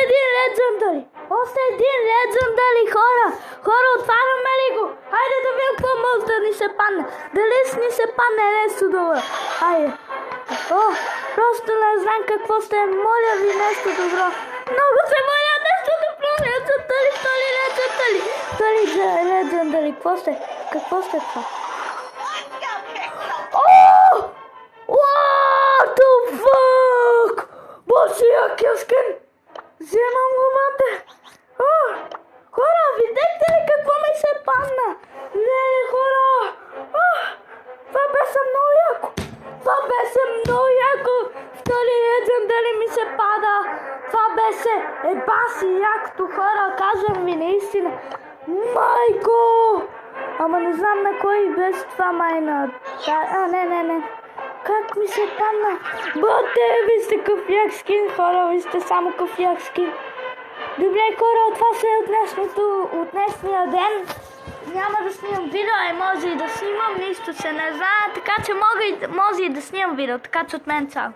един Legendary! Още един Legendary, хора! Хора, отваряме ли го? Хайде да видим какво може да ни се падне. Дали с ни се падне нещо добро? Хайде. О, просто не знам какво сте. Моля ви нещо добро. Много се моля нещо добро. Legendary, втори Legendary. Втори Legendary. Какво сте? Какво сте това? О! What the fuck? Боже, якия скин! Вземам го, бате! Хора, видяхте ли какво ми се падна? Не, хора! Това беше много яко! Това беше много яко! Втори Legendary ми се пада! Това беше баси якото, хора! Казвам ви наистина! Майко! Ама не знам на кой беше това майна. Не. Как ми се падна? Бате, ви сте къв як скин, хора, ви сте само къв як скин. Добре, хора, това се е от днешния ден. Няма да снимам видео, може и да снимам, нищо се не знае, така че може и да снимам видео, така че от мен цяло.